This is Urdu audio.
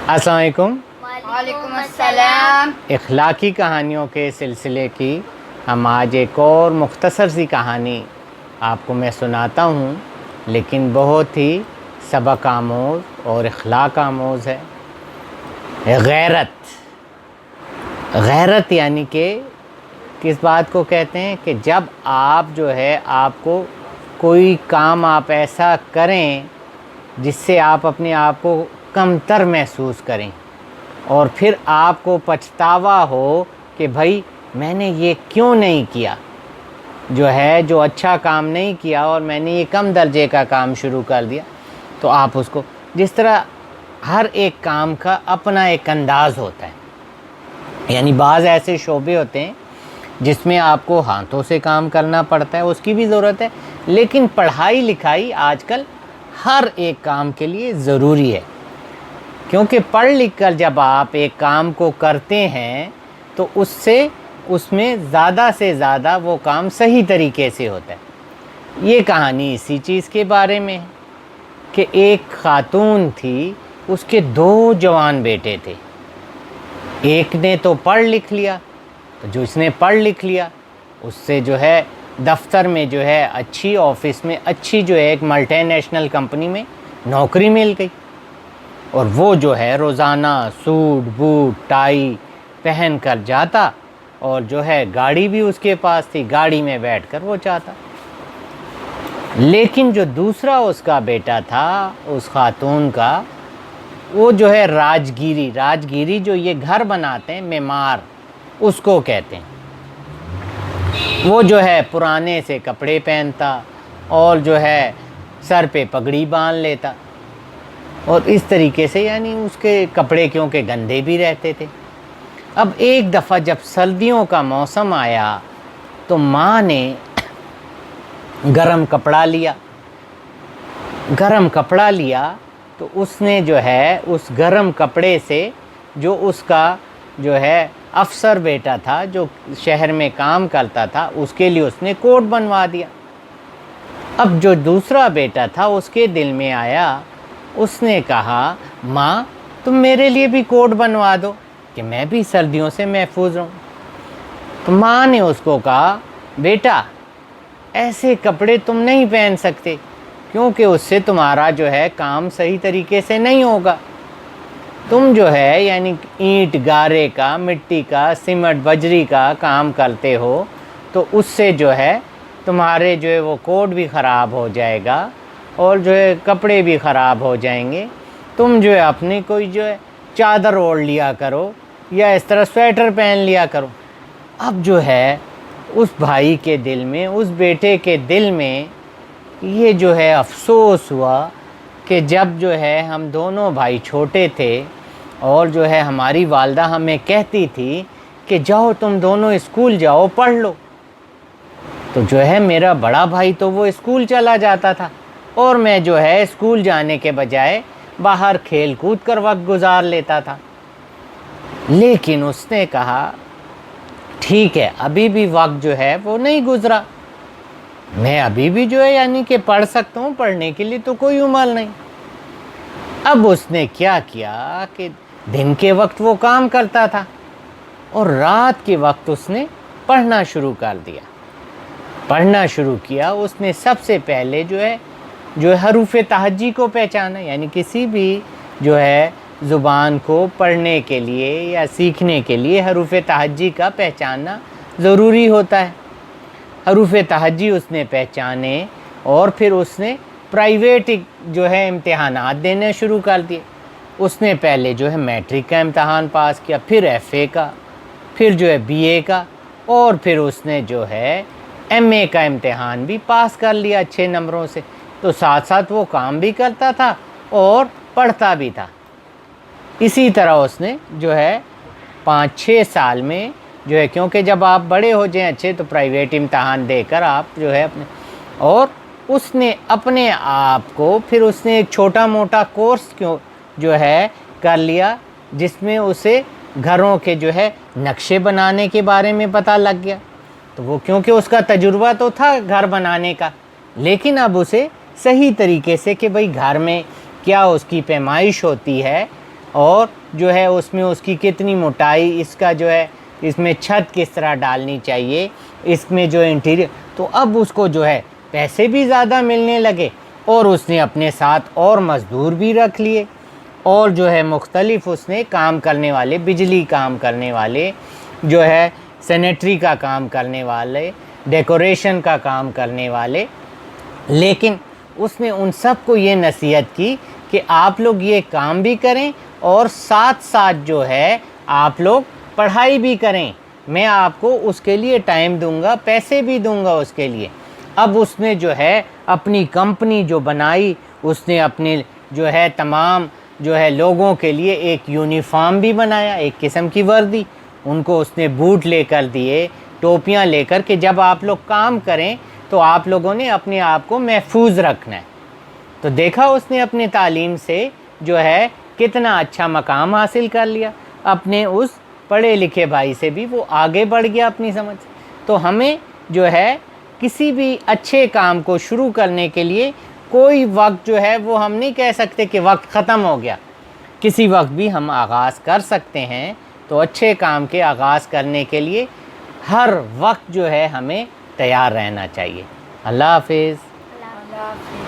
السلام علیکم۔ وعلیکم السلام۔ اخلاقی کہانیوں کے سلسلے کی ہم آج ایک اور مختصر سی کہانی آپ کو میں سناتا ہوں، لیکن بہت ہی سبق آموز اور اخلاق آموز ہے۔ غیرت یعنی کہ کس بات کو کہتے ہیں کہ جب آپ جو ہے آپ کو کوئی کام آپ ایسا کریں جس سے آپ اپنے آپ کو کمتر محسوس کریں اور پھر آپ کو پچھتاوا ہو کہ بھائی میں نے یہ کیوں نہیں کیا، جو اچھا کام نہیں کیا اور میں نے یہ کم درجے کا کام شروع کر دیا۔ تو آپ اس کو جس طرح ہر ایک کام کا اپنا ایک انداز ہوتا ہے، یعنی بعض ایسے شعبے ہوتے ہیں جس میں آپ کو ہاتھوں سے کام کرنا پڑتا ہے، اس کی بھی ضرورت ہے، لیکن پڑھائی لکھائی آج کل ہر ایک کام کے لیے ضروری ہے، کیونکہ پڑھ لکھ کر جب آپ ایک کام کو کرتے ہیں تو اس میں زیادہ سے زیادہ وہ کام صحیح طریقے سے ہوتا ہے۔ یہ کہانی اسی چیز کے بارے میں ہے کہ ایک خاتون تھی، اس کے 2 جوان بیٹے تھے۔ ایک نے تو پڑھ لکھ لیا، تو جو اس نے پڑھ لکھ لیا اس سے جو ہے دفتر میں جو ہے اچھی آفس میں اچھی جو ہے ایک ملٹی نیشنل کمپنی میں نوکری مل گئی، اور وہ جو ہے روزانہ سوٹ بوٹ ٹائی پہن کر جاتا، اور جو ہے گاڑی بھی اس کے پاس تھی، گاڑی میں بیٹھ کر وہ جاتا۔ لیکن جو دوسرا اس کا بیٹا تھا اس خاتون کا، وہ جو ہے راجگیری جو یہ گھر بناتے ہیں، معمار اس کو کہتے ہیں، وہ جو ہے پرانے سے کپڑے پہنتا اور جو ہے سر پہ پگڑی باندھ لیتا، اور اس طریقے سے یعنی اس کے کپڑے کیونکہ گندے بھی رہتے تھے۔ اب ایک دفعہ جب سردیوں کا موسم آیا تو ماں نے گرم کپڑا لیا تو اس نے جو ہے اس گرم کپڑے سے جو اس کا جو ہے افسر بیٹا تھا جو شہر میں کام کرتا تھا، اس کے لیے اس نے کوٹ بنوا دیا۔ اب جو دوسرا بیٹا تھا اس کے دل میں آیا، اس نے کہا ماں تم میرے لیے بھی کوٹ بنوا دو کہ میں بھی سردیوں سے محفوظ رہوں۔ تو ماں نے اس کو کہا بیٹا ایسے کپڑے تم نہیں پہن سکتے، کیونکہ اس سے تمہارا جو ہے کام صحیح طریقے سے نہیں ہوگا۔ تم جو ہے یعنی اینٹ گارے کا، مٹی کا، سیمنٹ بجری کا کام کرتے ہو، تو اس سے جو ہے تمہارے جو ہے وہ کوٹ بھی خراب ہو جائے گا اور جو ہے کپڑے بھی خراب ہو جائیں گے۔ تم جو ہے اپنی کوئی جو ہے چادر اوڑھ لیا کرو یا اس طرح سویٹر پہن لیا کرو۔ اب جو ہے اس بھائی کے دل میں، اس بیٹے کے دل میں یہ جو ہے افسوس ہوا کہ جب جو ہے ہم دونوں بھائی چھوٹے تھے اور جو ہے ہماری والدہ ہمیں کہتی تھی کہ جاؤ تم دونوں اسکول جاؤ پڑھ لو، تو جو ہے میرا بڑا بھائی تو وہ اسکول چلا جاتا تھا اور میں جو ہے اسکول جانے کے بجائے باہر کھیل کود کر وقت گزار لیتا تھا۔ لیکن اس نے کہا ٹھیک ہے ابھی بھی وقت جو ہے وہ نہیں گزرا، میں ابھی بھی جو ہے یعنی کہ پڑھ سکتا ہوں، پڑھنے کے لیے تو کوئی عمر نہیں۔ اب اس نے کیا کیا کہ دن کے وقت وہ کام کرتا تھا اور رات کے وقت اس نے پڑھنا شروع کر دیا۔ اس نے سب سے پہلے جو ہے حروف تہجی کو پہچانا، یعنی کسی بھی جو ہے زبان کو پڑھنے کے لیے یا سیکھنے کے لیے حروف تہجی کا پہچاننا ضروری ہوتا ہے۔ حروف تہجی اس نے پہچانے اور پھر اس نے پرائیویٹ جو ہے امتحانات دینے شروع کر دیے۔ اس نے پہلے جو ہے میٹرک کا امتحان پاس کیا، پھر ایف اے کا، پھر جو ہے بی اے کا، اور پھر اس نے جو ہے ایم اے کا امتحان بھی پاس کر لیا اچھے نمبروں سے۔ تو ساتھ ساتھ وہ کام بھی کرتا تھا اور پڑھتا بھی تھا۔ اسی طرح اس نے جو ہے 5-6 سال میں جو ہے، کیونکہ جب آپ بڑے ہو جائیں اچھے تو پرائیویٹ امتحان دے کر آپ جو ہے اور اس نے اپنے آپ کو پھر اس نے ایک چھوٹا موٹا کورس جو ہے کر لیا، جس میں اسے گھروں کے جو ہے نقشے بنانے کے بارے میں پتہ لگ گیا۔ تو وہ کیونکہ اس کا تجربہ تو تھا گھر بنانے کا، لیکن اب اسے صحیح طریقے سے کہ بھئی گھر میں کیا اس کی پیمائش ہوتی ہے اور جو ہے اس میں اس کی کتنی موٹائی، اس کا جو ہے اس میں چھت کس طرح ڈالنی چاہیے، اس میں جو انٹیریئر، تو اب اس کو جو ہے پیسے بھی زیادہ ملنے لگے اور اس نے اپنے ساتھ اور مزدور بھی رکھ لیے، اور جو ہے مختلف اس نے کام کرنے والے، بجلی کام کرنے والے، جو ہے سینیٹری کا کام کرنے والے، ڈیکوریشن کا کام کرنے والے، لیکن اس نے ان سب کو یہ نصیحت کی کہ آپ لوگ یہ کام بھی کریں اور ساتھ ساتھ جو ہے آپ لوگ پڑھائی بھی کریں، میں آپ کو اس کے لیے ٹائم دوں گا، پیسے بھی دوں گا اس کے لیے۔ اب اس نے جو ہے اپنی کمپنی جو بنائی، اس نے اپنے جو ہے تمام جو ہے لوگوں کے لیے ایک یونیفارم بھی بنایا، ایک قسم کی وردی، ان کو اس نے بوٹ لے کر دیے، ٹوپیاں لے کر، کہ جب آپ لوگ کام کریں تو آپ لوگوں نے اپنے آپ کو محفوظ رکھنا ہے۔ تو دیکھا اس نے اپنے تعلیم سے جو ہے کتنا اچھا مقام حاصل کر لیا، اپنے اس پڑھے لکھے بھائی سے بھی وہ آگے بڑھ گیا اپنی سمجھ سے۔ تو ہمیں جو ہے کسی بھی اچھے کام کو شروع کرنے کے لیے کوئی وقت جو ہے وہ ہم نہیں کہہ سکتے کہ وقت ختم ہو گیا، کسی وقت بھی ہم آغاز کر سکتے ہیں۔ تو اچھے کام کے آغاز کرنے کے لیے ہر وقت جو ہے ہمیں تیار رہنا چاہیے۔ اللہ حافظ۔ اللہ حافظ۔